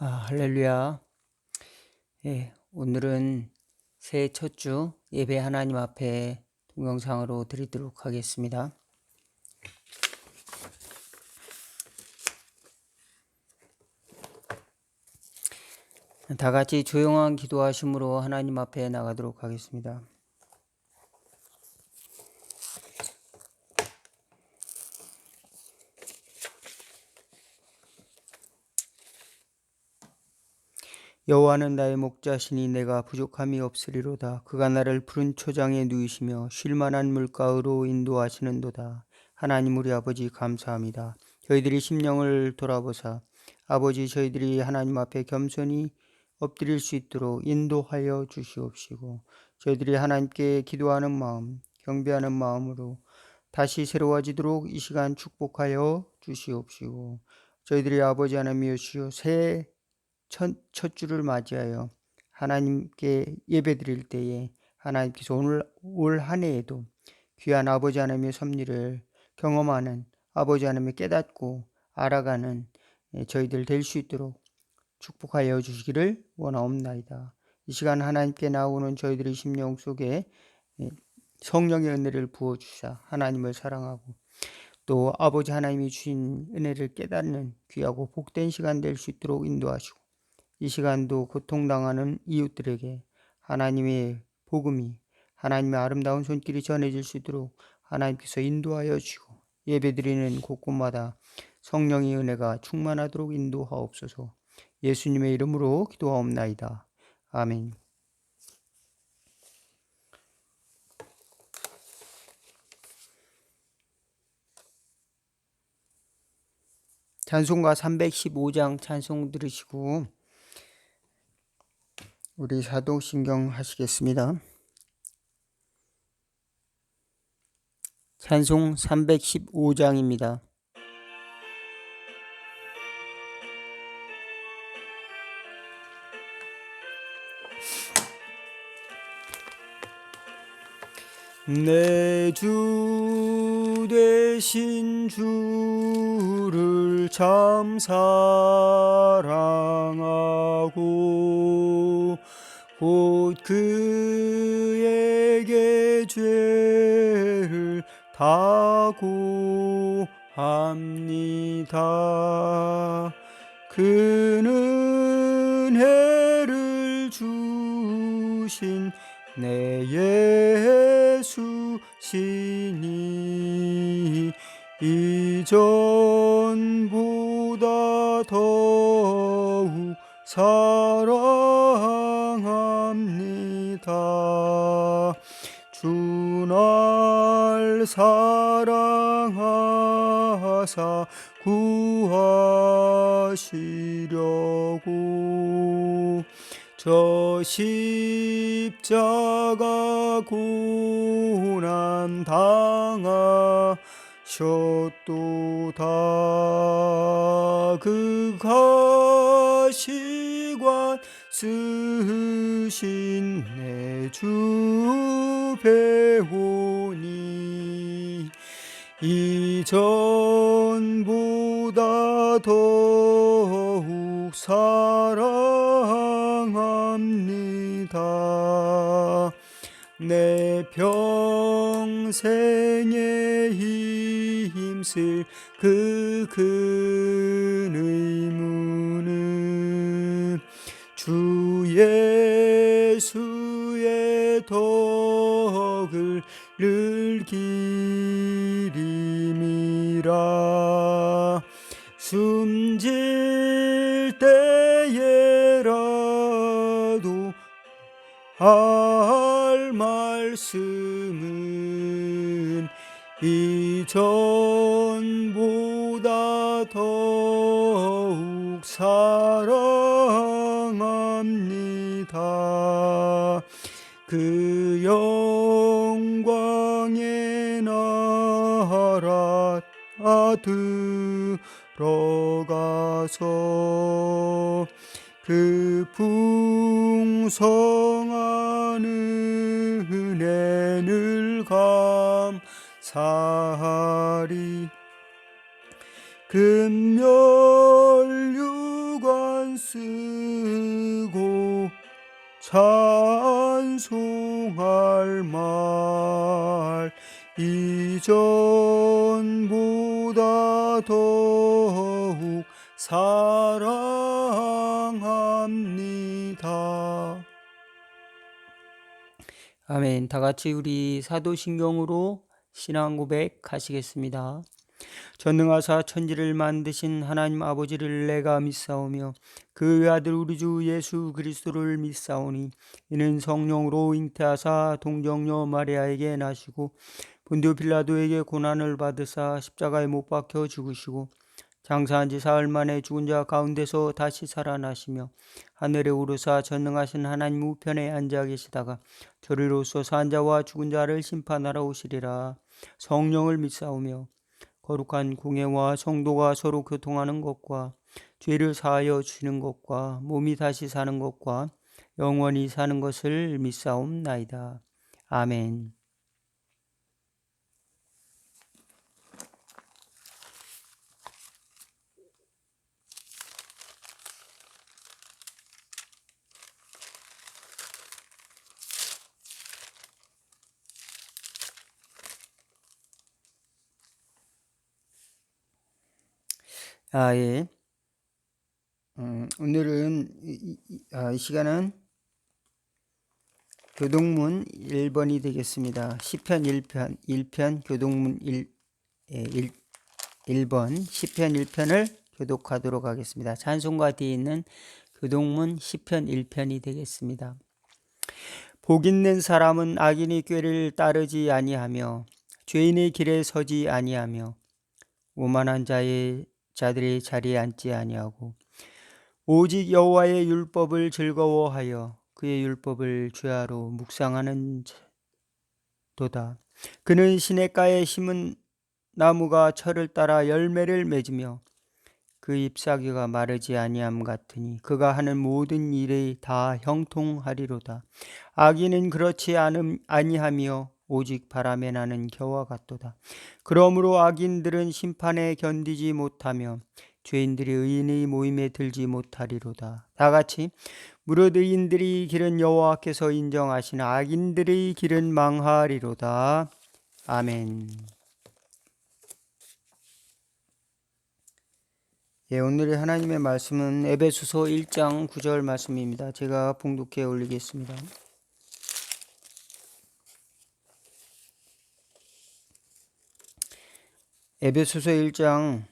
할렐루야. 오늘은 새해 첫 주 예배 하나님 앞에 동영상으로 드리도록 하겠습니다. 다 같이 조용한 기도하심으로 하나님 앞에 나가도록 하겠습니다. 여호와는 나의 목자시니 내가 부족함이 없으리로다. 그가 나를 푸른 초장에 누이시며 쉴만한 물가로 인도하시는도다. 하나님 우리 아버지 감사합니다. 저희들이 심령을 돌아보사 아버지 저희들이 하나님 앞에 겸손히 엎드릴 수 있도록 인도하여 주시옵시고, 저희들이 하나님께 기도하는 마음, 경배하는 마음으로 다시 새로워지도록 이 시간 축복하여 주시옵시고, 저희들이 아버지 하나님이여 주시오 새해 첫 주를 맞이하여 하나님께 예배드릴 때에 하나님께서 오늘 올 한 해에도 귀한 아버지 하나님의 섭리를 경험하는, 아버지 하나님을 깨닫고 알아가는 저희들 될 수 있도록 축복하여 주시기를 원하옵나이다. 이 시간 하나님께 나오는 저희들의 심령 속에 성령의 은혜를 부어주사 하나님을 사랑하고 또 아버지 하나님이 주신 은혜를 깨닫는 귀하고 복된 시간 될 수 있도록 인도하시고, 이 시간도 고통당하는 이웃들에게 하나님의 복음이, 하나님의 아름다운 손길이 전해질 수 있도록 하나님께서 인도하여 주시고, 예배드리는 곳곳마다 성령의 은혜가 충만하도록 인도하옵소서. 예수님의 이름으로 기도하옵나이다. 아멘. 찬송가 315장 찬송 들으시고 우리 사도신경 하시겠습니다. 찬송 315장입니다. 내 주 되신 주를 참 사랑하고 곧 그에게 죄를 다고 합니다. 그는 해를 주신 내 예수시니 이전보다 더욱 사랑합니다. 주 날 사랑하사 구하시려고 저 십자가 고난 당하셨도다. 그 가시관 쓰신 내 주 배우니 이전보다 더욱 사랑합니다. 내 평생에 힘쓸 그 큰 의무는 주 예수의 덕을 늘 기림이라. 숨질 때에라도 할 말씀은 이전보다 더욱 사랑합니다. 그 영광의 나라 들어가서 그 풍성한 은혜를 감사하리. 금멸유관 쓰고 찬송할 말 이전보다 더욱 사랑합니다. 아멘. 다 같이 우리 사도신경으로 신앙 고백하시겠습니다. 전능하사 천지를 만드신 하나님 아버지를 내가 믿사오며 그 아들 우리 주 예수 그리스도를 믿사오니 이는 성령으로 잉태하사 동정녀 마리아에게 나시고 본디오 빌라도에게 고난을 받으사 십자가에 못 박혀 죽으시고 장사한 지 사흘 만에 죽은 자 가운데서 다시 살아나시며 하늘에 오르사 전능하신 하나님 우편에 앉아 계시다가 저리로서 산 자와 죽은 자를 심판하러 오시리라. 성령을 믿사오며 거룩한 공예와 성도가 서로 교통하는 것과 죄를 사하여 주시는 것과 몸이 다시 사는 것과 영원히 사는 것을 믿사옵나이다. 아멘. 예. 오늘은 이 시간은 교동문 1번이 되겠습니다. 시편 1편 교동문 1번 시편 1편을 교독하도록 하겠습니다. 찬송가 뒤에 있는 교동문 시편 1편이 되겠습니다. 복 있는 사람은 악인의 꾀를 따르지 아니하며 죄인의 길에 서지 아니하며 오만한 자들의 자리에 앉지 아니하고 오직 여호와의 율법을 즐거워하여 그의 율법을 주야로 묵상하는 도다. 그는 시냇가에 심은 나무가 철을 따라 열매를 맺으며 그 잎사귀가 마르지 아니함 같으니 그가 하는 모든 일이 다 형통하리로다. 악인은 그렇지 아니하며 오직 바람에 나는 겨와 같도다. 그러므로 악인들은 심판에 견디지 못하며 죄인들이 의인의 모임에 들지 못하리로다. 다 같이 무릇 의인들의 길은 여호와께서 인정하시나 악인들의 길은 망하리로다. 아멘. 오늘의 하나님의 말씀은 에베소서 1장 9절 말씀입니다. 제가 봉독해 올리겠습니다. 에베소서 1장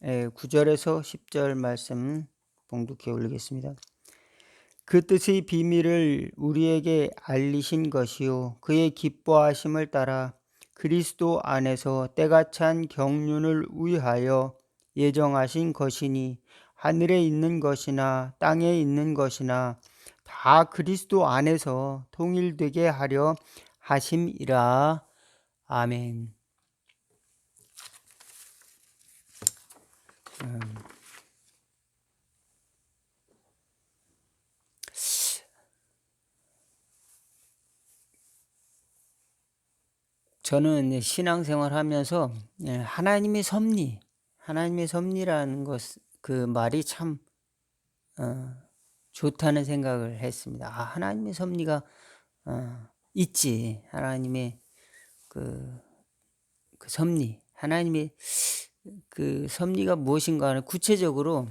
9절에서 10절 말씀 봉독해 올리겠습니다. 그 뜻의 비밀을 우리에게 알리신 것이요 그의 기뻐하심을 따라 그리스도 안에서 때가 찬 경륜을 위하여 예정하신 것이니 하늘에 있는 것이나 땅에 있는 것이나 다 그리스도 안에서 통일되게 하려 하심이라. 아멘. 저는 신앙생활 하면서 하나님의 섭리라는 그 말이 참 좋다는 생각을 했습니다. 하나님의 섭리가 있지. 하나님의 그 섭리, 하나님의 그 섭리가 무엇인가 구체적으로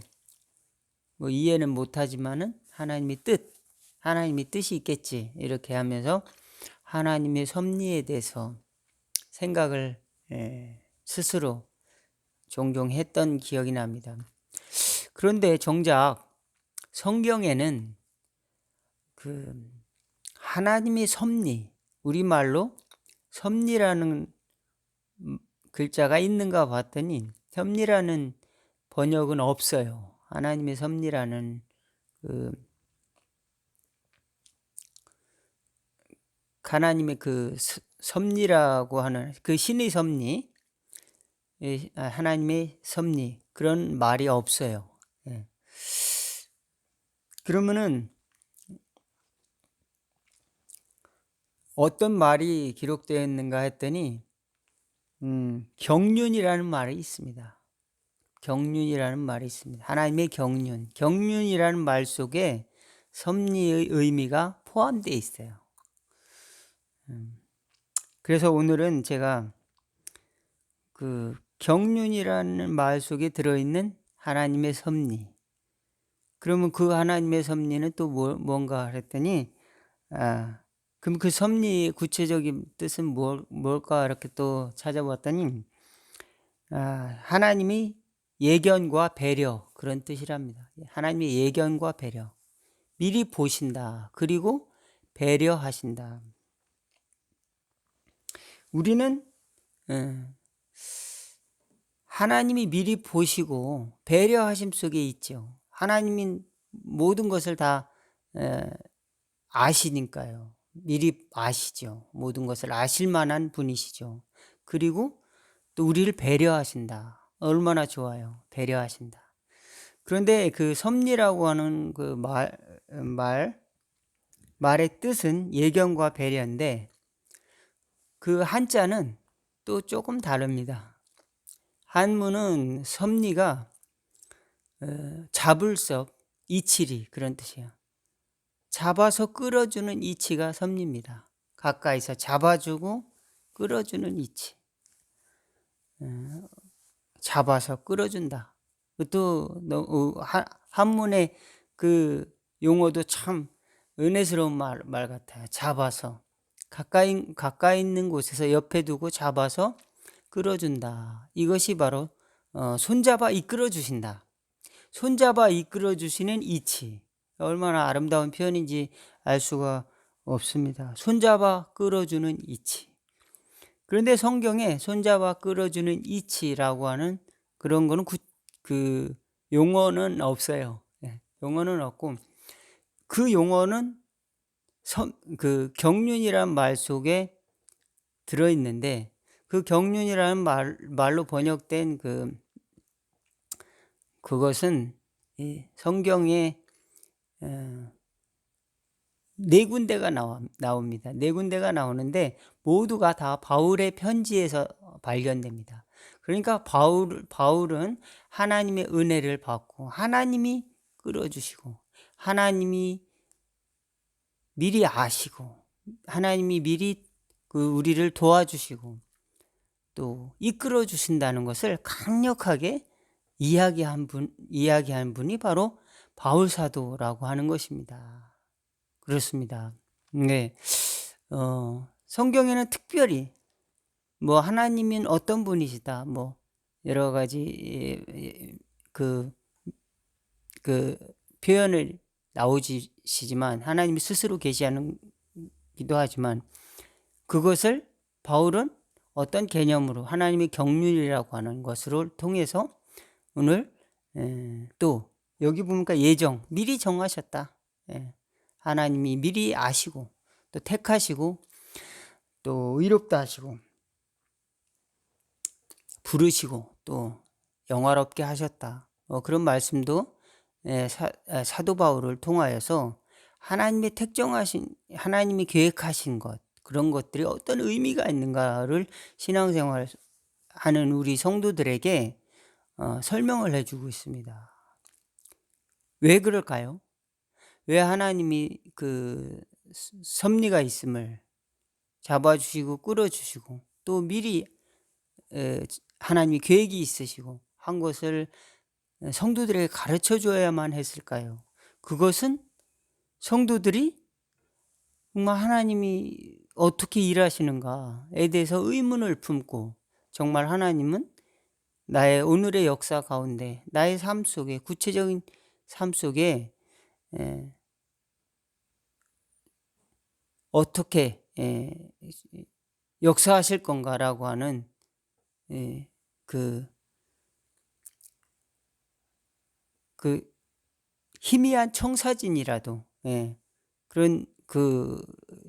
뭐 이해는 못하지만은 하나님의 뜻이 있겠지. 이렇게 하면서 하나님의 섭리에 대해서 생각을 스스로 종종 했던 기억이 납니다. 그런데 정작 성경에는 그 하나님의 섭리, 우리말로 섭리라는 글자가 있는가 봤더니 섭리라는 번역은 없어요. 하나님의 섭리라는 하나님의 그 섭리라고 하는 그 신의 섭리, 하나님의 섭리 그런 말이 없어요. 그러면은 어떤 말이 기록되어 있는가 했더니 경륜이라는 말이 있습니다. 경륜이라는 말이 있습니다. 하나님의 경륜. 경륜이라는 말 속에 섭리의 의미가 포함되어 있어요. 그래서 오늘은 제가 그 경륜이라는 말 속에 들어있는 하나님의 섭리. 그러면 그 하나님의 섭리는 또 뭔가 그랬더니, 그럼 그 섭리의 구체적인 뜻은 뭘까 이렇게 또 찾아봤더니, 하나님이 예견과 배려, 그런 뜻이랍니다. 하나님의 예견과 배려. 미리 보신다. 그리고 배려하신다. 우리는 하나님이 미리 보시고 배려하심 속에 있죠. 하나님이 모든 것을 다 아시니까요. 미리 아시죠. 모든 것을 아실 만한 분이시죠. 그리고 또 우리를 배려하신다. 얼마나 좋아요. 배려하신다. 그런데 그 섭리라고 하는 그 말의 뜻은 예견과 배려인데, 그 한자는 또 조금 다릅니다. 한문은 섭리가 잡을 섭, 이치리, 그런 뜻이에요. 잡아서 끌어주는 이치가 섭리입니다. 가까이서 잡아주고 끌어주는 이치. 잡아서 끌어준다. 또 한문의 그 용어도 참 은혜스러운 말 같아요. 잡아서 가까이 있는 곳에서 옆에 두고 잡아서 끌어준다. 이것이 바로 손잡아 이끌어 주신다. 손잡아 이끌어 주시는 이치. 얼마나 아름다운 표현인지 알 수가 없습니다. 손잡아 끌어주는 이치. 그런데 성경에 손잡아 끌어주는 이치라고 하는 그런 거는 그 용어는 없어요. 용어는 없고, 그 용어는 그 경륜이라는 말 속에 들어있는데, 그 경륜이라는 말로 번역된 그것은 성경에 네 군데가 나옵니다. 네 군데가 나오는데 모두가 다 바울의 편지에서 발견됩니다. 그러니까 바울은 하나님의 은혜를 받고 하나님이 끌어주시고 하나님이 미리 아시고 하나님이 미리 우리를 도와주시고 또 이끌어 주신다는 것을 강력하게 이야기한 분이 바로 바울 사도라고 하는 것입니다. 그렇습니다. 네. 성경에는 특별히 뭐 하나님은 어떤 분이시다, 뭐 여러 가지 그 표현을 나오시지만 하나님이 스스로 계시하는 기도 하지만, 그것을 바울은 어떤 개념으로 하나님의 경륜이라고 하는 것을 통해서 오늘 또 여기 보니까 예정, 미리 정하셨다. 하나님이 미리 아시고 또 택하시고 또 의롭다 하시고 부르시고 또 영화롭게 하셨다. 그런 말씀도 사도 바울을 통하여서 하나님의 택정하신, 하나님이 계획하신 것, 그런 것들이 어떤 의미가 있는가를 신앙생활 하는 우리 성도들에게 설명을 해주고 있습니다. 왜 그럴까요? 왜 하나님이 그 섭리가 있음을 잡아주시고 끌어주시고 또 미리 하나님이 계획이 있으시고 한 것을 성도들에게 가르쳐 줘야만 했을까요? 그것은 성도들이 정말 하나님이 어떻게 일하시는가에 대해서 의문을 품고, 정말 하나님은 나의 오늘의 역사 가운데 나의 삶 속에, 구체적인 삶 속에 어떻게 역사하실 건가라고 하는 그 희미한 청사진이라도 그런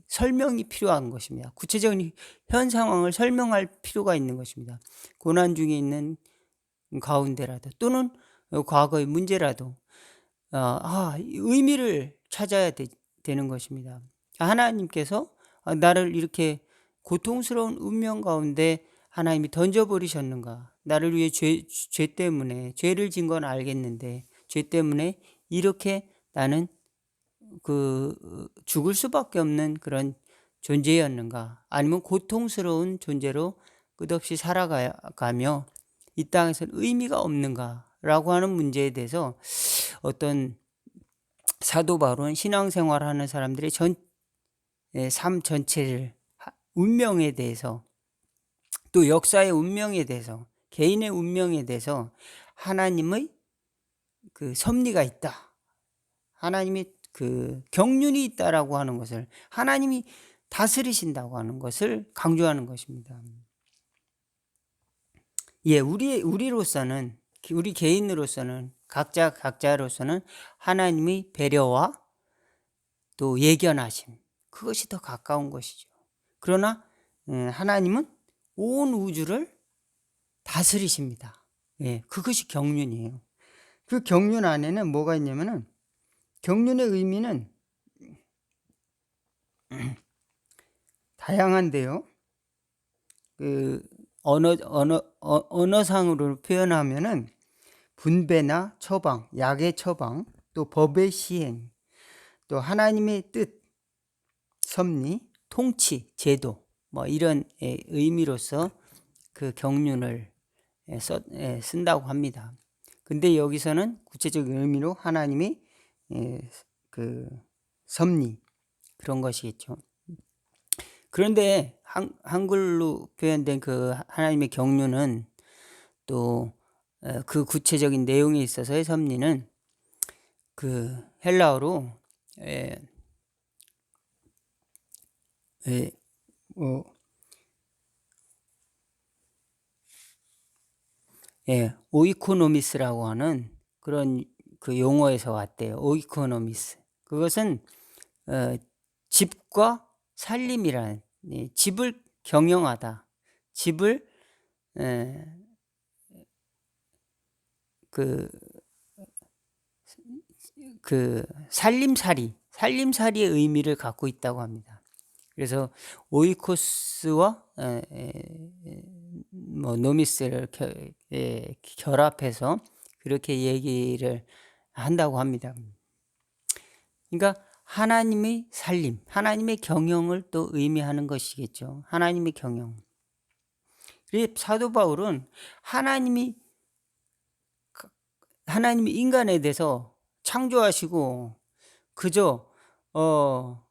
설명이 필요한 것입니다. 구체적인 현 상황을 설명할 필요가 있는 것입니다. 고난 중에 있는 가운데라도 또는 과거의 문제라도 의미를 찾아야 되는 것입니다. 하나님께서 나를 이렇게 고통스러운 운명 가운데 하나님이 던져버리셨는가? 나를 위해 죄 때문에, 죄를 진 건 알겠는데 죄 때문에 이렇게 나는 죽을 수밖에 없는 그런 존재였는가? 아니면 고통스러운 존재로 끝없이 살아가며 이 땅에서는 의미가 없는가? 라고 하는 문제에 대해서 어떤 사도 바울은 신앙생활하는 사람들의 삶 전체를, 운명에 대해서, 또 역사의 운명에 대해서, 개인의 운명에 대해서 하나님의 그 섭리가 있다, 하나님이 그 경륜이 있다라고 하는 것을, 하나님이 다스리신다고 하는 것을 강조하는 것입니다. 예, 우리로서는, 우리 개인으로서는, 각자로서는 하나님의 배려와 또 예견하심, 그것이 더 가까운 것이죠. 그러나 하나님은 온 우주를 다스리십니다. 예, 그것이 경륜이에요. 그 경륜 안에는 뭐가 있냐면은, 경륜의 의미는 다양한데요. 그 언어상으로 표현하면은 분배나 처방, 약의 처방, 또 법의 시행, 또 하나님의 뜻, 섭리, 통치, 제도, 뭐 이런 의미로서 그 경륜을 쓴다고 합니다. 근데 여기서는 구체적인 의미로 하나님의 그 섭리, 그런 것이겠죠. 그런데 한글로 표현된 그 하나님의 경륜은 또 그 구체적인 내용에 있어서의 섭리는 그 헬라어로 오이코노미스라고 하는 그런 그 용어에서 왔대요. 오이코노미스. 그것은 집과 살림이라는, 집을 경영하다, 집을 그 살림살이의 의미를 갖고 있다고 합니다. 그래서 오이코스와 뭐 노미스를 결합해서 그렇게 얘기를 한다고 합니다. 그러니까 하나님의 살림, 하나님의 경영을 또 의미하는 것이겠죠. 하나님의 경영. 그래서 사도 바울은 하나님이 인간에 대해서 창조하시고 그저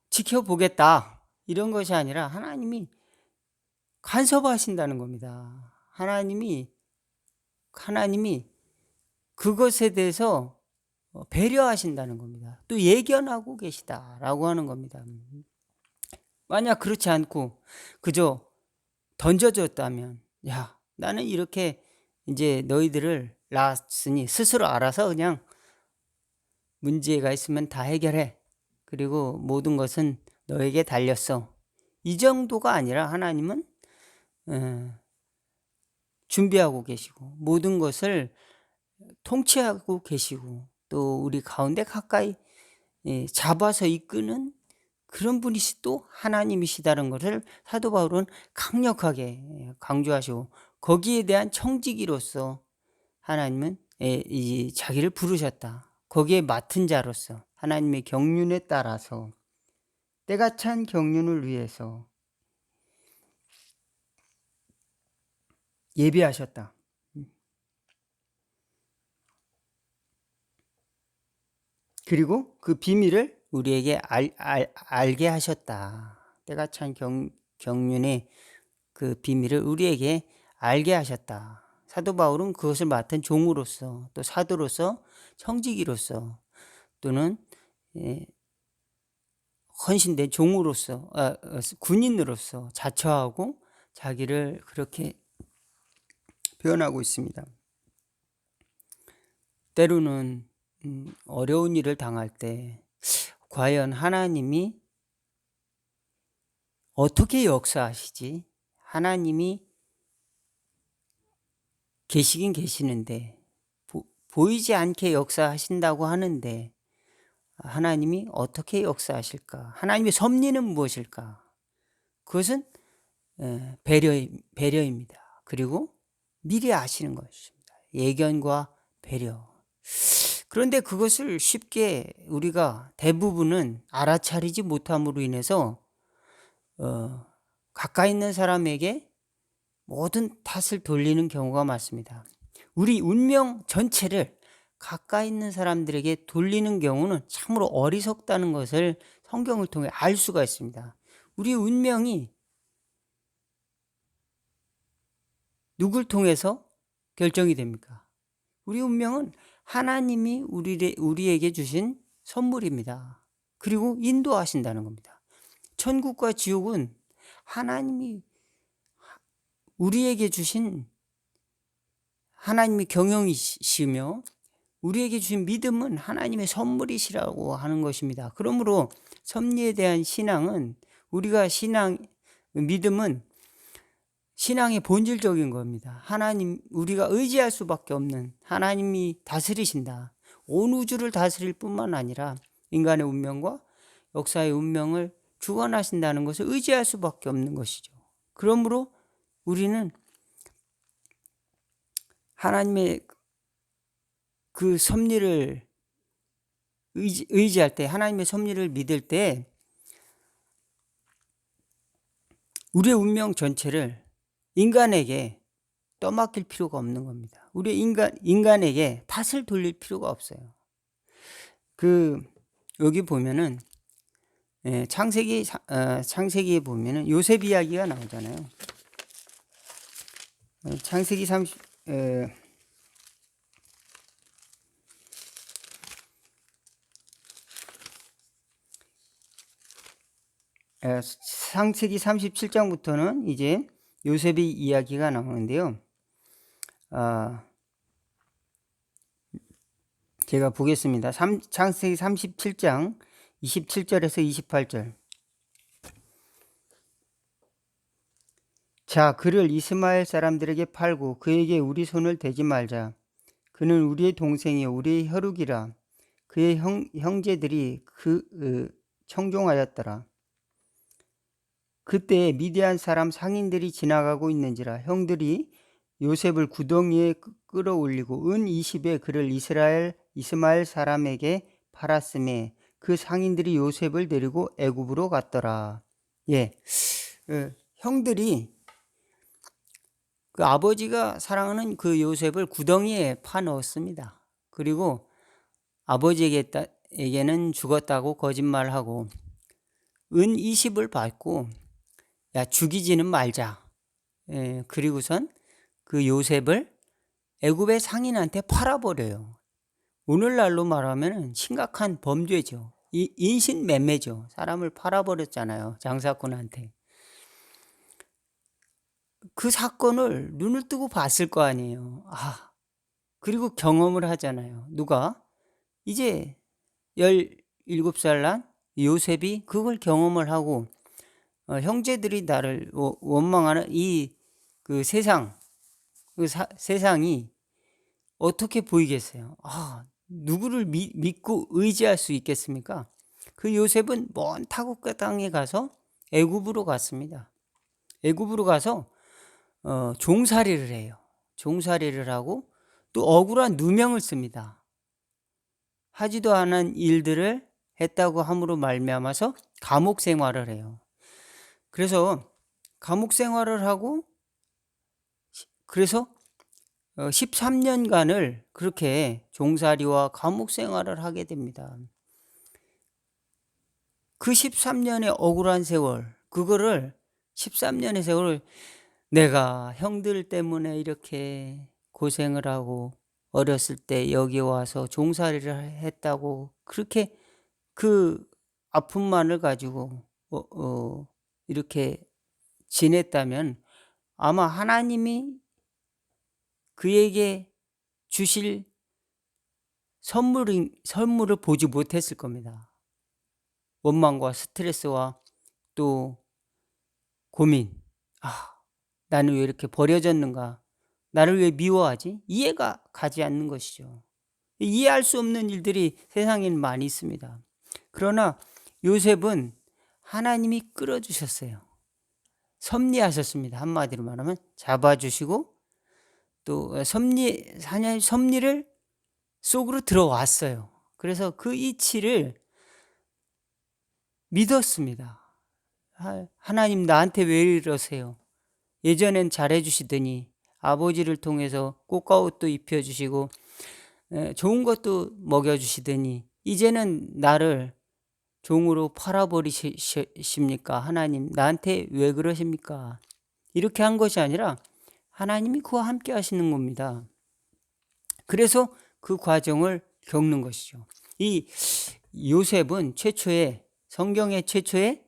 지켜보겠다, 이런 것이 아니라 하나님이 간섭하신다는 겁니다. 하나님이 그것에 대해서 배려하신다는 겁니다. 또 예견하고 계시다라고 하는 겁니다. 만약 그렇지 않고 그저 던져줬다면, 야, 나는 이렇게 이제 너희들을 낳았으니 스스로 알아서 그냥 문제가 있으면 다 해결해, 그리고 모든 것은 너에게 달렸어, 이 정도가 아니라 하나님은 준비하고 계시고 모든 것을 통치하고 계시고 또 우리 가운데 가까이 잡아서 이끄는 그런 분이 또 하나님이시다는 것을 사도 바울은 강력하게 강조하시고, 거기에 대한 청지기로서 하나님은 자기를 부르셨다. 거기에 맡은 자로서 하나님의 경륜에 따라서 때가 찬 경륜을 위해서 예비하셨다. 그리고 그 비밀을 우리에게 알게 하셨다. 때가 찬 경륜의 그 비밀을 우리에게 알게 하셨다. 사도 바울은 그것을 맡은 종으로서, 또 사도로서, 청지기로서, 또는 헌신된 종으로서, 군인으로서 자처하고 자기를 그렇게 표현하고 있습니다. 때로는 어려운 일을 당할 때 과연 하나님이 어떻게 역사하시지? 하나님이 계시긴 계시는데 보이지 않게 역사하신다고 하는데 하나님이 어떻게 역사하실까? 하나님의 섭리는 무엇일까? 그것은 배려입니다. 그리고 미리 아시는 것입니다. 예견과 배려. 그런데 그것을 쉽게 우리가 대부분은 알아차리지 못함으로 인해서 가까이 있는 사람에게 모든 탓을 돌리는 경우가 많습니다. 우리 운명 전체를 가까이 있는 사람들에게 돌리는 경우는 참으로 어리석다는 것을 성경을 통해 알 수가 있습니다. 우리 운명이 누굴 통해서 결정이 됩니까? 우리 운명은 하나님이 우리에게 주신 선물입니다. 그리고 인도하신다는 겁니다. 천국과 지옥은 하나님이 우리에게 주신 하나님의 경영이시며 우리에게 주신 믿음은 하나님의 선물이시라고 하는 것입니다. 그러므로 섭리에 대한 신앙은 믿음은 신앙의 본질적인 겁니다. 하나님, 우리가 의지할 수밖에 없는 하나님이 다스리신다. 온 우주를 다스릴 뿐만 아니라 인간의 운명과 역사의 운명을 주관하신다는 것을 의지할 수밖에 없는 것이죠. 그러므로 우리는 하나님의 그 섭리를 의지할 때, 하나님의 섭리를 믿을 때 우리의 운명 전체를 인간에게 떠맡길 필요가 없는 겁니다. 우리 인간에게 탓을 돌릴 필요가 없어요. 여기 보면은 창세기에 보면은 요셉 이야기가 나오잖아요. 창세기 37장부터는 이제 요셉의 이야기가 나오는데요. 제가 보겠습니다. 창세기 37장 27절에서 28절. 자, 그를 이스마엘 사람들에게 팔고 그에게 우리 손을 대지 말자. 그는 우리의 동생이요 우리의 혈육이라. 그의 형제들이 청종하였더라. 그때 미디안 사람 상인들이 지나가고 있는지라 형들이 요셉을 구덩이에 끌어올리고 은 20에 그를 이스마엘 사람에게 팔았음에 그 상인들이 요셉을 데리고 애굽으로 갔더라. 형들이 그 아버지가 사랑하는 그 요셉을 구덩이에 파넣었습니다. 그리고 아버지에게는 죽었다고 거짓말하고 은 20을 받고 야 죽이지는 말자. 그리고선 그 요셉을 애굽의 상인한테 팔아버려요. 오늘날로 말하면 심각한 범죄죠. 인신매매죠. 사람을 팔아버렸잖아요. 장사꾼한테. 그 사건을 눈을 뜨고 봤을 거 아니에요. 그리고 경험을 하잖아요. 누가? 이제 17살 난 요셉이 그걸 경험을 하고 형제들이 나를 원망하는 그 세상이 어떻게 보이겠어요? 누구를 믿고 의지할 수 있겠습니까? 그 요셉은 먼 타국 땅에 가서 애굽으로 갔습니다. 애굽으로 가서 종살이를 해요. 종살이를 하고 또 억울한 누명을 씁니다. 하지도 않은 일들을 했다고 함으로 말미암아서 감옥 생활을 해요. 그래서 감옥 생활을 하고 그래서 13년간을 그렇게 종살이와 감옥 생활을 하게 됩니다. 그 13년의 억울한 세월, 그거를 13년의 세월을 내가 형들 때문에 이렇게 고생을 하고 어렸을 때 여기 와서 종살이를 했다고 그렇게 그 아픔만을 가지고 이렇게 지냈다면 아마 하나님이 그에게 주실 선물을 보지 못했을 겁니다. 원망과 스트레스와 또 고민. 나는 왜 이렇게 버려졌는가? 나를 왜 미워하지? 이해가 가지 않는 것이죠. 이해할 수 없는 일들이 세상에는 많이 있습니다. 그러나 요셉은 하나님이 끌어주셨어요. 섭리하셨습니다. 한마디로 말하면 잡아주시고 또 섭리를 속으로 들어왔어요. 그래서 그 이치를 믿었습니다. 하나님 나한테 왜 이러세요? 예전엔 잘해주시더니 아버지를 통해서 꽃가옷도 입혀주시고 좋은 것도 먹여주시더니 이제는 나를 종으로 팔아버리십니까? 하나님 나한테 왜 그러십니까? 이렇게 한 것이 아니라 하나님이 그와 함께 하시는 겁니다. 그래서 그 과정을 겪는 것이죠. 이 요셉은 성경의 최초의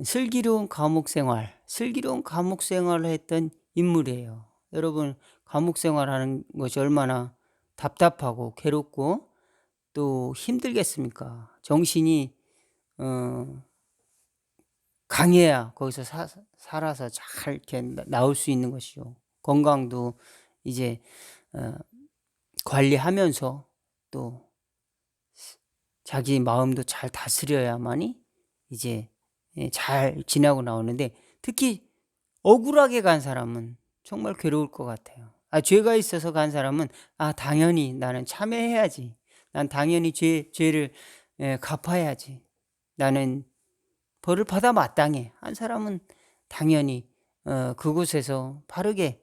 슬기로운 감옥 생활을 했던 인물이에요. 여러분, 감옥 생활하는 것이 얼마나 답답하고 괴롭고 또 힘들겠습니까? 정신이 강해야 거기서 살아서 잘 이렇게 나올 수 있는 것이죠. 건강도 이제 관리하면서 또 자기 마음도 잘 다스려야만이 이제 잘 지나고 나오는데, 특히 억울하게 간 사람은 정말 괴로울 것 같아요. 죄가 있어서 간 사람은 당연히 나는 참회해야지. 난 당연히 죄를 갚아야지. 나는 벌을 받아 마땅해. 한 사람은 당연히 그곳에서 바르게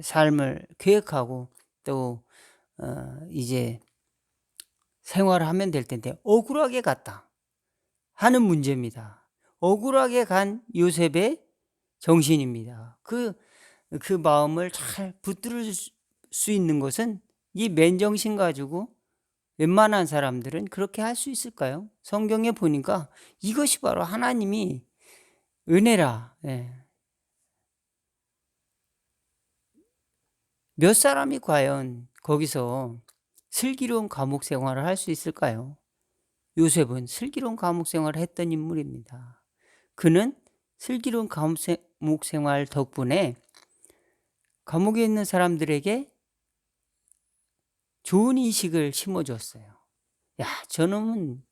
삶을 계획하고 또 이제 생활을 하면 될 텐데 억울하게 갔다 하는 문제입니다. 억울하게 간 요셉의 정신입니다. 그 마음을 잘 붙들을 수 있는 것은 이 맨정신 가지고 웬만한 사람들은 그렇게 할 수 있을까요? 성경에 보니까 이것이 바로 하나님이 은혜라. 몇 사람이 과연 거기서 슬기로운 감옥 생활을 할 수 있을까요? 요셉은 슬기로운 감옥 생활을 했던 인물입니다. 그는 슬기로운 감옥 생활 덕분에 감옥에 있는 사람들에게 좋은 인식을 심어줬어요. 저놈은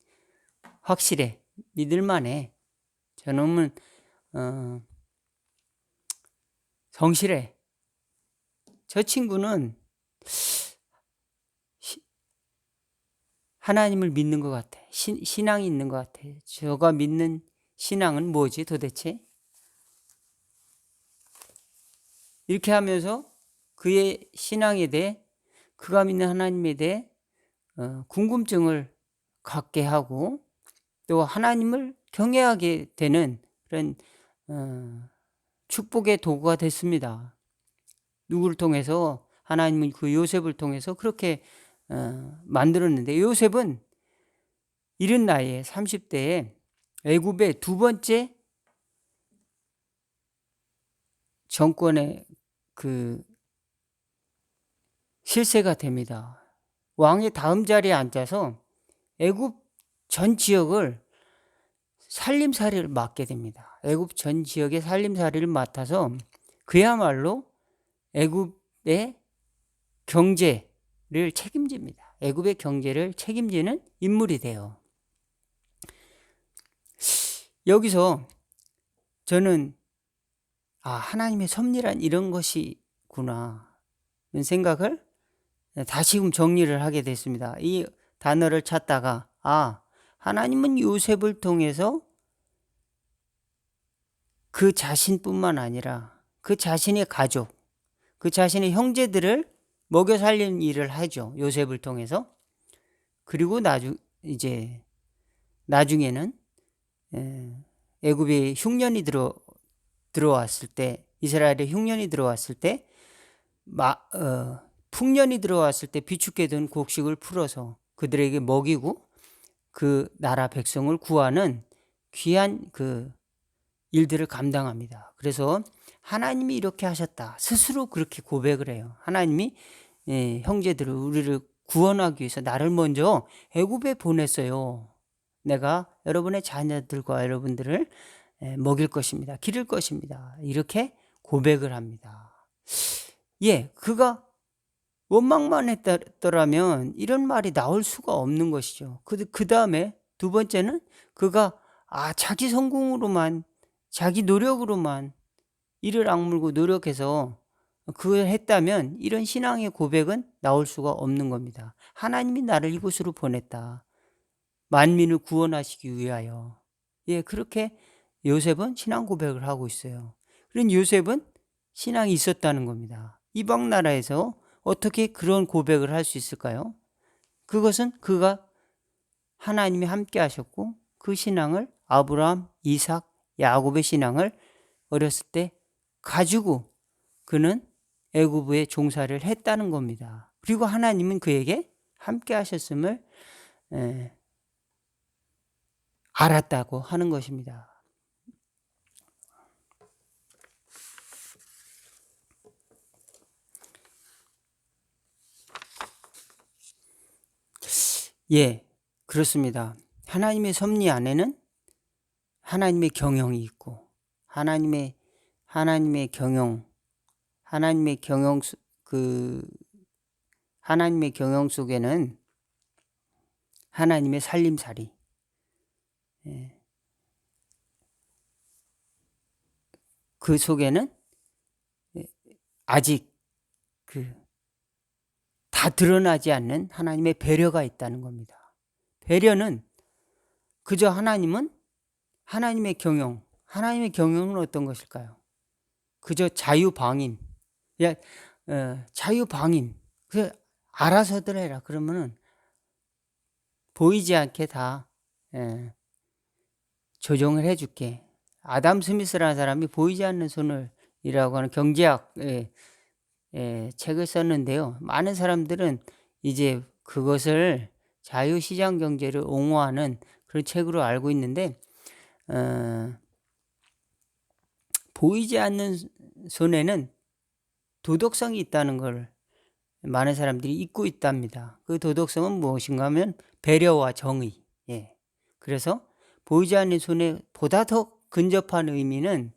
확실해. 믿을만해. 저놈은 성실해. 저 친구는 하나님을 믿는 것 같아. 신앙이 있는 것 같아. 저가 믿는 신앙은 뭐지 도대체? 이렇게 하면서 그의 신앙에 대해, 그가 믿는 하나님에 대해 궁금증을 갖게 하고 또 하나님을 경외하게 되는 그런 축복의 도구가 됐습니다. 누구를 통해서? 하나님은 그 요셉을 통해서 그렇게 만들었는데, 요셉은 이른 나이에 30대에 애굽의 두 번째 정권의 그 실세가 됩니다. 왕의 다음 자리에 앉아서 애굽 전 지역을 살림살이를 맡게 됩니다. 애굽 전 지역의 살림살이를 맡아서 그야말로 애굽의 경제를 책임집니다. 애굽의 경제를 책임지는 인물이 돼요. 여기서 저는 하나님의 섭리란 이런 것이구나 이런 생각을 다시금 정리를 하게 됐습니다. 이 단어를 찾다가 하나님은 요셉을 통해서 그 자신뿐만 아니라 그 자신의 가족, 그 자신의 형제들을 먹여 살리는 일을 하죠. 요셉을 통해서. 그리고 나중에는 애굽에 흉년이 들어왔을 때, 이스라엘에 흉년이 들어왔을 때, 풍년이 들어왔을 때 비축해 둔 곡식을 풀어서 그들에게 먹이고 그 나라 백성을 구하는 귀한 그 일들을 감당합니다. 그래서 하나님이 이렇게 하셨다. 스스로 그렇게 고백을 해요. 하나님이 형제들을, 우리를 구원하기 위해서 나를 먼저 애굽에 보냈어요. 내가 여러분의 자녀들과 여러분들을 먹일 것입니다. 기를 것입니다. 이렇게 고백을 합니다. 그가 원망만 했더라면 이런 말이 나올 수가 없는 것이죠. 그 다음에 두 번째는 그가 자기 성공으로만 자기 노력으로만 이를 악물고 노력해서 그걸 했다면 이런 신앙의 고백은 나올 수가 없는 겁니다. 하나님이 나를 이곳으로 보냈다. 만민을 구원하시기 위하여. 예, 그렇게 요셉은 신앙 고백을 하고 있어요. 그런 요셉은 신앙이 있었다는 겁니다. 이방 나라에서 어떻게 그런 고백을 할 수 있을까요? 그것은 그가 하나님이 함께 하셨고 그 신앙을 아브라함, 이삭, 야곱의 신앙을 어렸을 때 가지고 그는 애굽에 종사를 했다는 겁니다. 그리고 하나님은 그에게 함께 하셨음을 알았다고 하는 것입니다. 예, 그렇습니다. 하나님의 섭리 안에는 하나님의 경영이 있고 하나님의 경영, 하나님의 경영 속에는 하나님의 살림살이, 그 속에는 아직 다 드러나지 않는 하나님의 배려가 있다는 겁니다. 배려는 그저 하나님의 경영은 어떤 것일까요? 그저 자유방임. 자유방임. 알아서들 해라. 그러면은 보이지 않게 다 조정을 해줄게. 아담 스미스라는 사람이 보이지 않는 손을이라고 하는 경제학 책을 썼는데요. 많은 사람들은 이제 그것을 자유시장 경제를 옹호하는 그런 책으로 알고 있는데 보이지 않는 손에는 도덕성이 있다는 걸 많은 사람들이 잊고 있답니다. 그 도덕성은 무엇인가 하면 배려와 정의. 예. 그래서 보이지 않는 손에 보다 더 근접한 의미는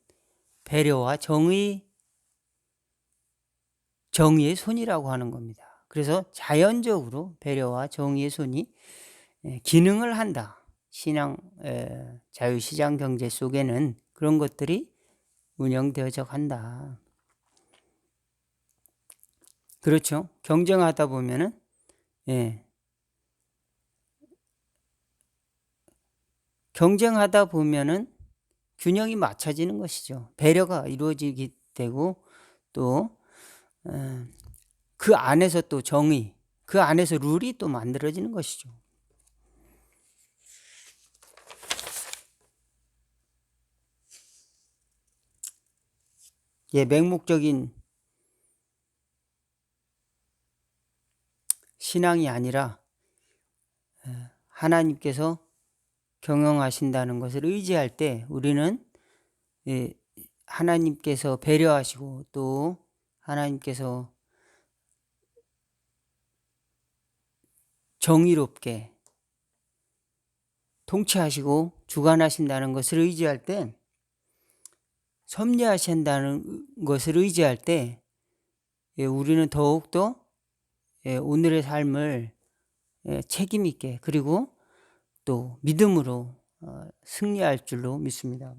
배려와 정의의 손이라고 하는 겁니다. 그래서 자연적으로 배려와 정의의 손이 기능을 한다. 자유시장 경제 속에는 그런 것들이 운영되어져 간다. 그렇죠. 경쟁하다 보면은 균형이 맞춰지는 것이죠. 배려가 이루어지게 되고 또 그 안에서 또 정의, 그 안에서 룰이 또 만들어지는 것이죠. 예, 맹목적인 신앙이 아니라 하나님께서 경영하신다는 것을 의지할 때 우리는 하나님께서 배려하시고 또 하나님께서 정의롭게 통치하시고 주관하신다는 것을 의지할 때, 섭리하신다는 것을 의지할 때 우리는 더욱더 오늘의 삶을 책임 있게 그리고 또 믿음으로 승리할 줄로 믿습니다.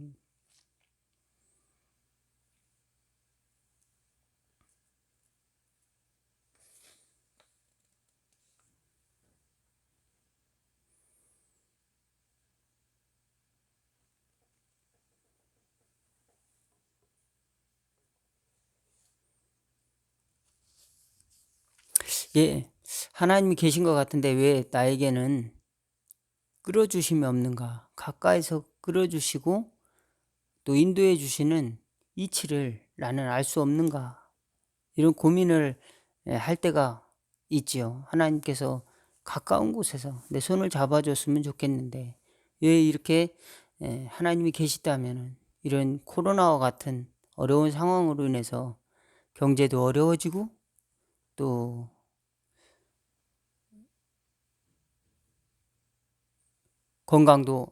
예, 하나님이 계신 것 같은데 왜 나에게는 끌어주심이 없는가? 가까이서 끌어주시고 또 인도해 주시는 이치를 나는 알 수 없는가? 이런 고민을 할 때가 있지요. 하나님께서 가까운 곳에서 내 손을 잡아줬으면 좋겠는데 왜 이렇게 하나님이 계시다면 이런 코로나와 같은 어려운 상황으로 인해서 경제도 어려워지고 또 건강도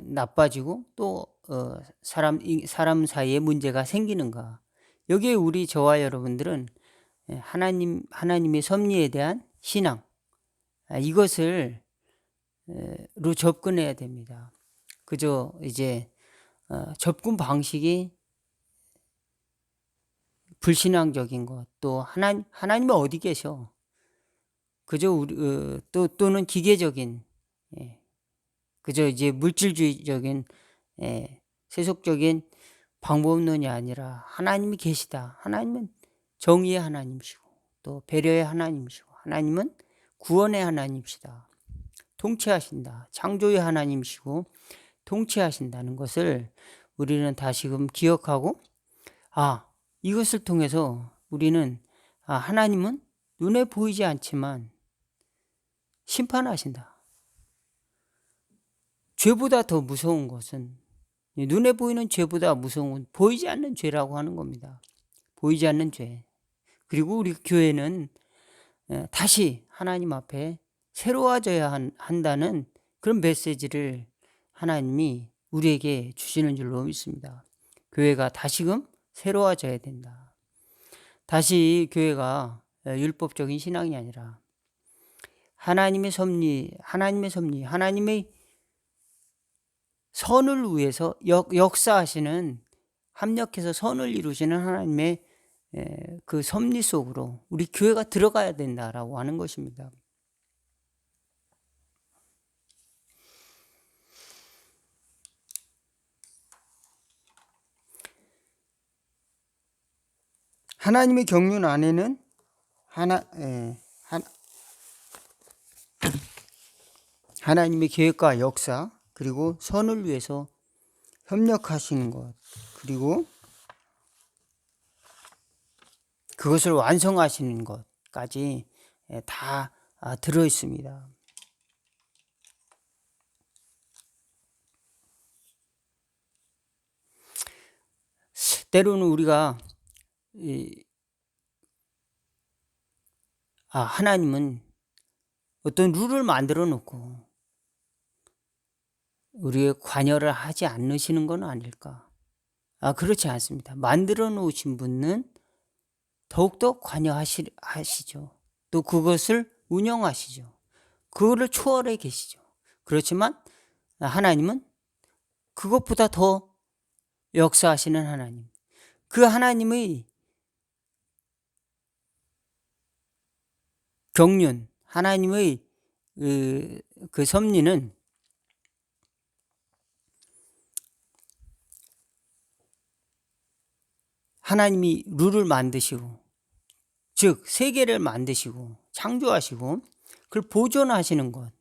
나빠지고 또 사람 사이에 문제가 생기는가? 여기에 저와 여러분들은 하나님의 섭리에 대한 신앙, 이것을 로 접근해야 됩니다. 그저 이제 접근 방식이 불신앙적인 것, 또 하나님은 어디 계셔? 그저 우리 또는 기계적인, 예, 그저 이제 물질주의적인, 예, 세속적인 방법론이 아니라 하나님이 계시다. 하나님은 정의의 하나님이시고 또 배려의 하나님이시고 하나님은 구원의 하나님이시다. 통치하신다. 창조의 하나님이시고 통치하신다는 것을 우리는 다시금 기억하고, 이것을 통해서 우리는 하나님은 눈에 보이지 않지만 심판하신다. 죄보다 더 무서운 것은, 눈에 보이는 죄보다 무서운 건 보이지 않는 죄라고 하는 겁니다. 보이지 않는 죄. 그리고 우리 교회는 다시 하나님 앞에 새로워져야 한다는 그런 메시지를 하나님이 우리에게 주시는 줄로 믿습니다. 교회가 다시금 새로워져야 된다. 다시 교회가 율법적인 신앙이 아니라 하나님의 섭리, 하나님의 선을 위해서 역사하시는, 합력해서 선을 이루시는 하나님의 그 섭리 속으로 우리 교회가 들어가야 된다라고 하는 것입니다. 하나님의 경륜 안에는 하나님의 계획과 역사, 그리고 선을 위해서 협력하시는 것, 그리고 그것을 완성하시는 것까지 다 들어 있습니다. 때로는 우리가 하나님은 어떤 룰을 만들어 놓고 우리의 관여를 하지 않으시는 건 아닐까? 그렇지 않습니다. 만들어 놓으신 분은 더욱더 관여하시죠. 또 그것을 운영하시죠. 그거를 초월해 계시죠. 그렇지만 하나님은 그것보다 더 역사하시는 하나님. 그 하나님의 경륜, 하나님의 그 섭리는 하나님이 룰을 만드시고, 즉 세계를 만드시고 창조하시고 그걸 보존하시는 것,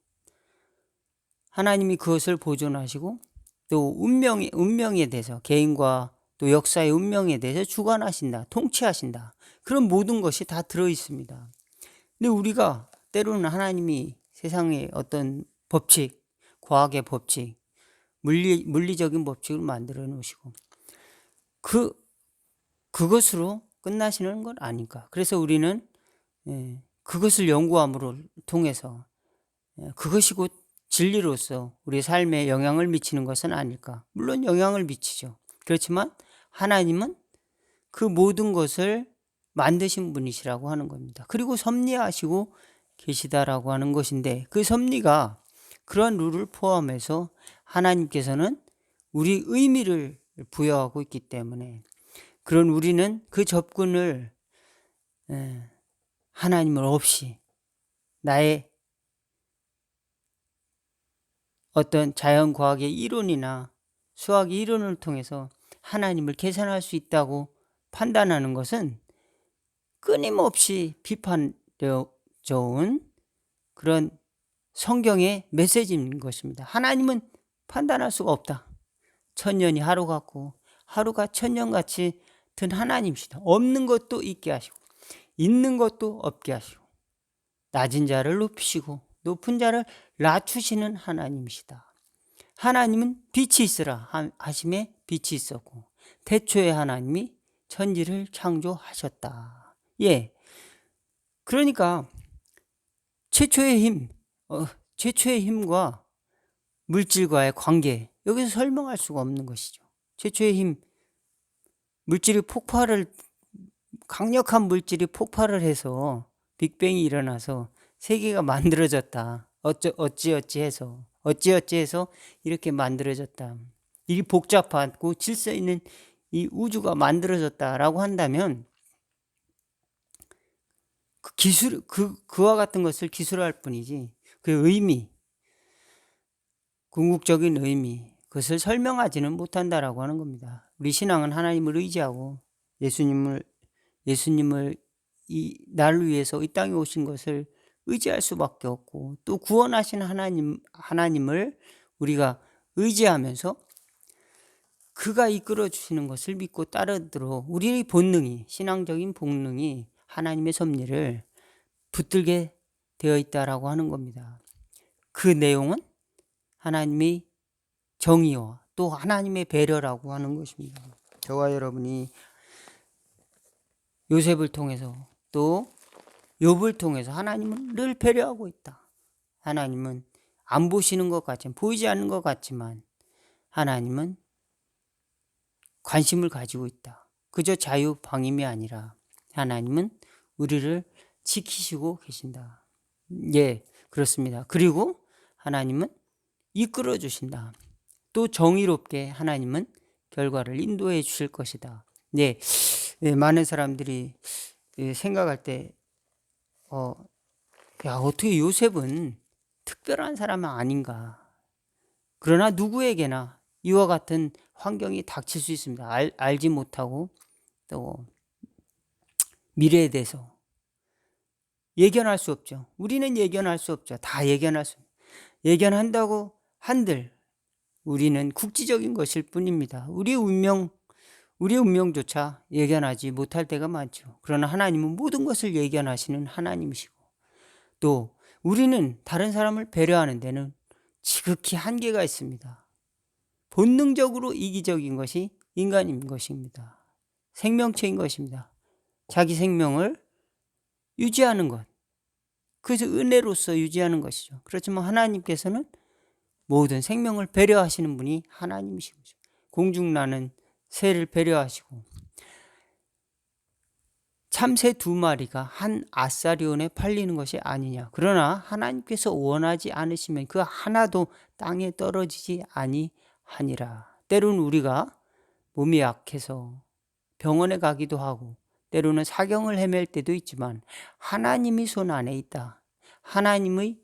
하나님이 그것을 보존하시고 또 운명에 대해서, 개인과 또 역사의 운명에 대해서 주관하신다, 통치하신다. 그런 모든 것이 다 들어 있습니다. 근데 우리가 때로는 하나님이 세상의 어떤 법칙, 과학의 법칙, 물리적인 법칙을 만들어 놓으시고 그것으로 끝나시는 건 아닌가. 그래서 우리는 그것을 연구함으로 통해서 그것이 곧 진리로서 우리 삶에 영향을 미치는 것은 아닐까. 물론 영향을 미치죠. 그렇지만 하나님은 그 모든 것을 만드신 분이시라고 하는 겁니다. 그리고 섭리하시고 계시다라고 하는 것인데, 그 섭리가 그런 룰을 포함해서 하나님께서는 우리 의미를 부여하고 있기 때문에, 그런 우리는 그 접근을 하나님을 없이 나의 어떤 자연과학의 이론이나 수학의 이론을 통해서 하나님을 계산할 수 있다고 판단하는 것은 끊임없이 비판되어 온 그런 성경의 메시지인 것입니다. 하나님은 판단할 수가 없다. 천년이 하루 같고 하루가 천년같이 든 하나님이시다. 없는 것도 있게 하시고 있는 것도 없게 하시고 낮은 자를 높이시고 높은 자를 낮추시는 하나님이시다. 하나님은 빛이 있으라 하심에 빛이 있었고 태초에 하나님이 천지를 창조하셨다. 그러니까 최초의 힘과 물질과의 관계, 여기서 설명할 수가 없는 것이죠. 최초의 힘, 강력한 물질이 폭발을 해서 빅뱅이 일어나서 세계가 만들어졌다. 어찌어찌해서 이렇게 만들어졌다. 이 복잡하고 질서 있는 이 우주가 만들어졌다라고 한다면 그 기술 그와 같은 것을 기술할 뿐이지 그 의미, 궁극적인 의미 그것을 설명하지는 못한다라고 하는 겁니다. 우리 신앙은 하나님을 의지하고 예수님을 이 나를 위해서 이 땅에 오신 것을 의지할 수밖에 없고 또 구원하신 하나님을 우리가 의지하면서 그가 이끌어 주시는 것을 믿고 따르도록 우리의 본능이 신앙적인 본능이 하나님의 섭리를 붙들게 되어 있다라고 하는 겁니다. 그 내용은 하나님의 정의와 또 하나님의 배려라고 하는 것입니다. 저와 여러분이 요셉을 통해서 또 욥을 통해서 하나님은 늘 배려하고 있다. 하나님은 안 보시는 것 같지만 보이지 않는 것 같지만 하나님은 관심을 가지고 있다. 그저 자유방임이 아니라 하나님은 우리를 지키시고 계신다. 예, 그렇습니다. 그리고 하나님은 이끌어 주신다. 또 정의롭게 하나님은 결과를 인도해 주실 것이다. 네, 많은 사람들이 생각할 때 어떻게 요셉은 특별한 사람은 아닌가. 그러나 누구에게나 이와 같은 환경이 닥칠 수 있습니다. 알지 못하고 또 미래에 대해서 예견할 수 없죠. 우리는 예견할 수 없죠. 다 예견할 수 예견한다고 한들 우리는 국지적인 것일 뿐입니다. 우리의 운명조차 예견하지 못할 때가 많죠. 그러나 하나님은 모든 것을 예견하시는 하나님이시고 또 우리는 다른 사람을 배려하는 데는 지극히 한계가 있습니다. 본능적으로 이기적인 것이 인간인 것입니다. 생명체인 것입니다. 자기 생명을 유지하는 것. 그래서 은혜로서 유지하는 것이죠. 그렇지만 하나님께서는 모든 생명을 배려하시는 분이 하나님이시죠. 공중나는 새를 배려하시고 참새 2마리가 한 아사리온에 팔리는 것이 아니냐. 그러나 하나님께서 원하지 않으시면 그 하나도 땅에 떨어지지 아니하니라. 때로는 우리가 몸이 약해서 병원에 가기도 하고 때로는 사경을 헤맬 때도 있지만 하나님이 손 안에 있다. 하나님의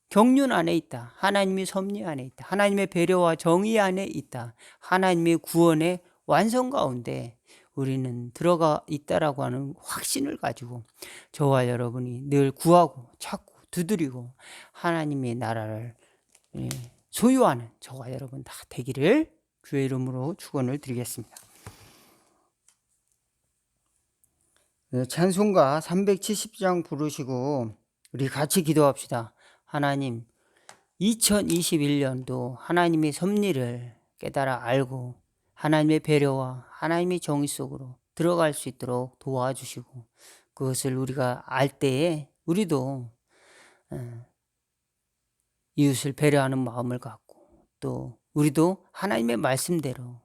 경륜 안에 있다. 하나님의 섭리 안에 있다. 하나님의 배려와 정의 안에 있다. 하나님의 구원의 완성 가운데 우리는 들어가 있다라고 하는 확신을 가지고 저와 여러분이 늘 구하고 찾고 두드리고 하나님의 나라를 소유하는 저와 여러분 다 되기를 주의 이름으로 축원을 드리겠습니다. 찬송가 370장 부르시고 우리 같이 기도합시다. 하나님 2021년도 하나님의 섭리를 깨달아 알고 하나님의 배려와 하나님의 정의 속으로 들어갈 수 있도록 도와주시고 그것을 우리가 알 때에 우리도 이웃을 배려하는 마음을 갖고 또 우리도 하나님의 말씀대로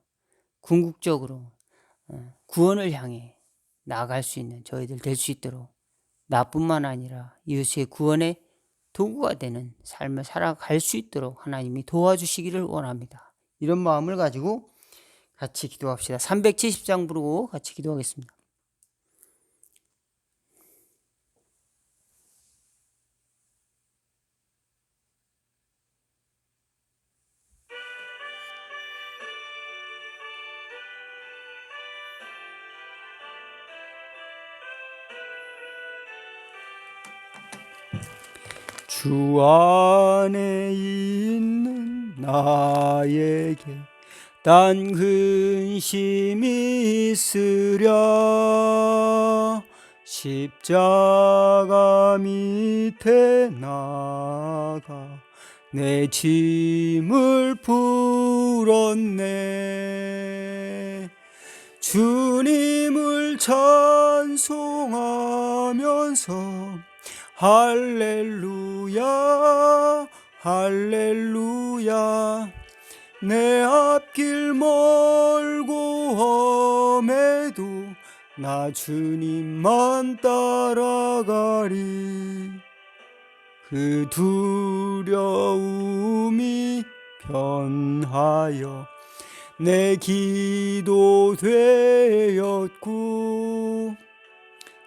궁극적으로 구원을 향해 나아갈 수 있는 저희들 될 수 있도록 나뿐만 아니라 이웃의 구원의 도구가 되는 삶을 살아갈 수 있도록 하나님이 도와주시기를 원합니다. 이런 마음을 가지고 같이 기도합시다. 370장 부르고 같이 기도하겠습니다. 주 안에 있는 나에게 단 근심이 있으랴 십자가 밑에 나가 내 짐을 풀었네. 주님을 찬송하면서 할렐루야 할렐루야 내 앞길 멀고 험해도 나 주님만 따라가리. 그 두려움이 변하여 내 기도 되었고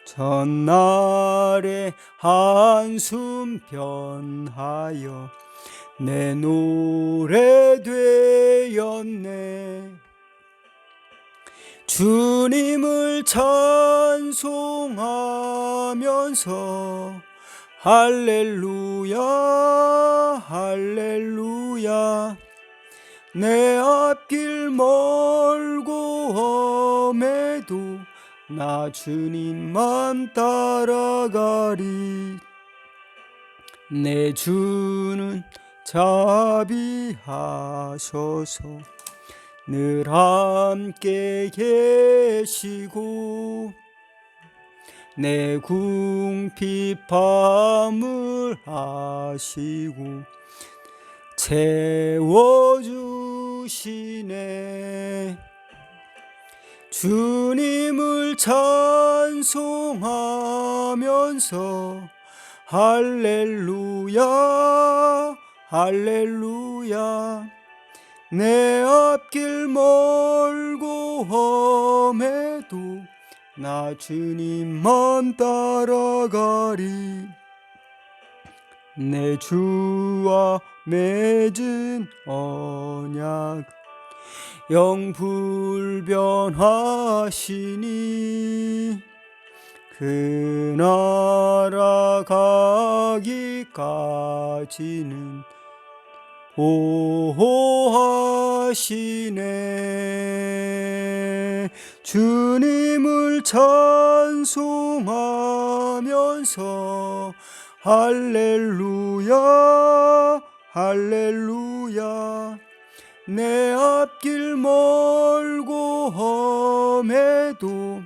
전날의 한숨 변하여 내 노래 되었네. 주님을 찬송하면서 할렐루야 할렐루야 내 앞길 멀고 험해도 나 주님만 따라가리. 내 주는 자비하셔서 늘 함께 계시고 내 궁핍함을 아시고 채워주시네. 주님을 찬송하면서 할렐루야 할렐루야 내 앞길 멀고 험해도 나 주님만 따라가리. 내 주와 맺은 언약 영불변하시니 그 나라 가기까지는 보호하시네. 주님을 찬송하면서 할렐루야 할렐루야 내 앞길 멀고 험해도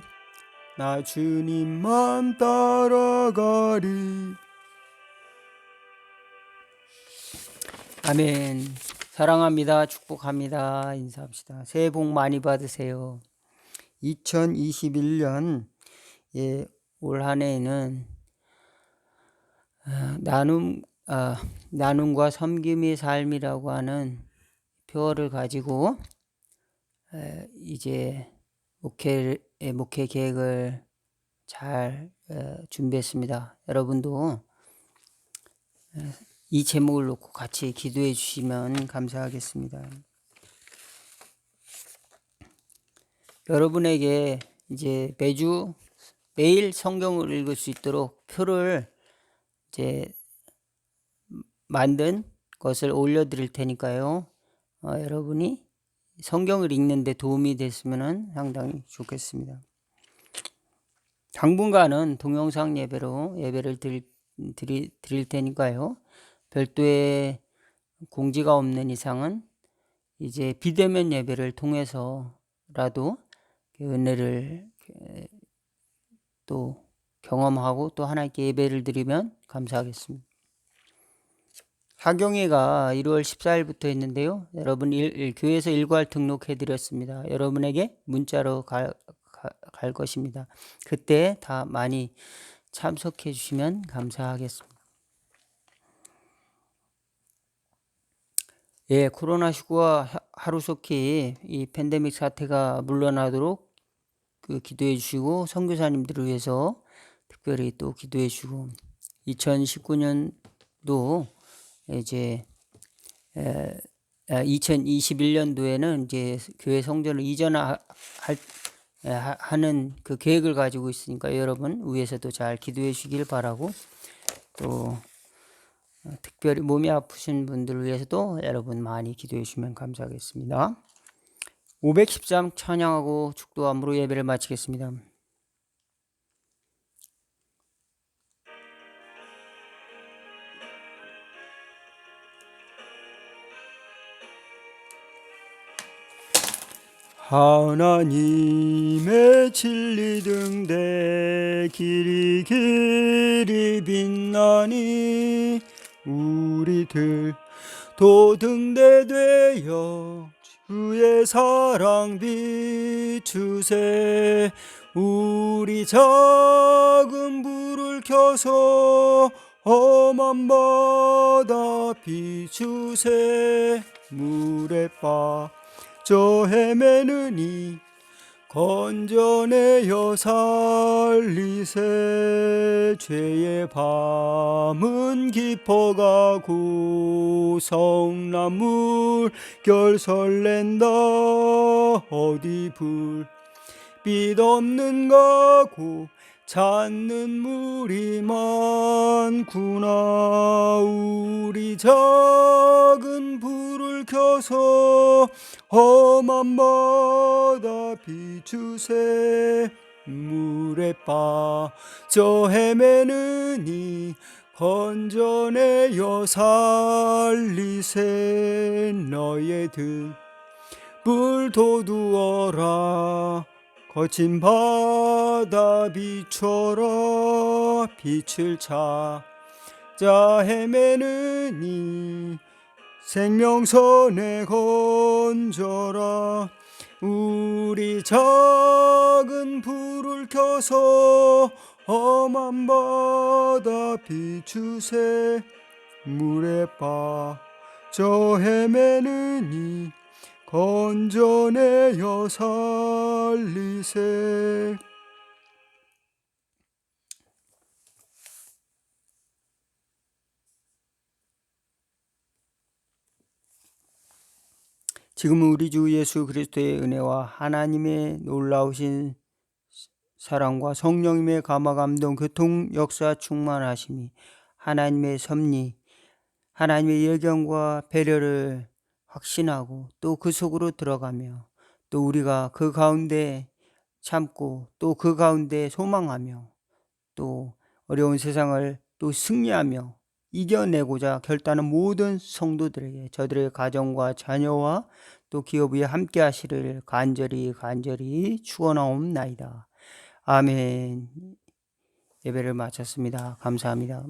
나 주님만 따라가리. 아멘. 사랑합니다. 축복합니다. 인사합시다. 새해 복 많이 받으세요. 2021년 올 한 해에는 나눔과 섬김의 삶이라고 하는 표어를 가지고 이제 목회 계획을 잘 준비했습니다. 여러분도 이 제목을 놓고 같이 기도해 주시면 감사하겠습니다. 여러분에게 이제 매일 성경을 읽을 수 있도록 표를 이제 만든 것을 올려드릴 테니까요. 여러분이 성경을 읽는데 도움이 됐으면 상당히 좋겠습니다. 당분간은 동영상 예배로 예배를 드릴 테니까요. 별도의 공지가 없는 이상은 이제 비대면 예배를 통해서라도 은혜를 또 경험하고 또 하나님께 예배를 드리면 감사하겠습니다. 하경회가 1월 14일부터 있는데요. 여러분 교회에서 일괄 등록해 드렸습니다. 여러분에게 문자로 갈 것입니다. 그때 다 많이 참석해 주시면 감사하겠습니다. 코로나19가 하루속히 이 팬데믹 사태가 물러나도록 기도해 주시고 선교사님들을 위해서 특별히 또 기도해 주시고 2019년도 이제 2021년도에는 이제 교회 성전을 이전하는 그 계획을 가지고 있으니까 여러분 위해서도 잘 기도해 주시길 바라고 또 특별히 몸이 아프신 분들을 위해서도 여러분 많이 기도해 주시면 감사하겠습니다. 513 찬양하고 축도함으로 예배를 마치겠습니다. 하나님의 진리 등대 길이 빛나니 우리들 도등대되어 주의 사랑 비추세. 우리 작은 불을 켜서 험한 바다 비추세. 물에 저 헤매느니 건져내어 살리세. 죄의 밤은 깊어가고 성나물 결 설렌다. 어디 불빛 없는가 고 찾는 물이 많구나. 우리 작은 불을 켜서 험한 바다 비추세. 물에 빠져 헤매느니 건져내어 살리세. 너의 등불 도두어라. 거친 바다 비춰라. 빛을 찾아 헤매느니 생명선에 건져라. 우리 작은 불을 켜서 험한 바다 비추세. 물에 빠져 헤매느니 건져내어 살리세. 지금은 우리 주 예수 그리스도의 은혜와 하나님의 놀라우신 사랑과 성령님의 감화 감동 교통 역사 충만하심이 하나님의 섭리, 하나님의 예견과 배려를 확신하고 또 그 속으로 들어가며 또 우리가 그 가운데 참고 또 그 가운데 소망하며 또 어려운 세상을 또 승리하며 이겨내고자 결단한 모든 성도들에게 저들의 가정과 자녀와 또 기업 위에 함께 하시를 간절히 축원하옵나이다. 아멘. 예배를 마쳤습니다. 감사합니다.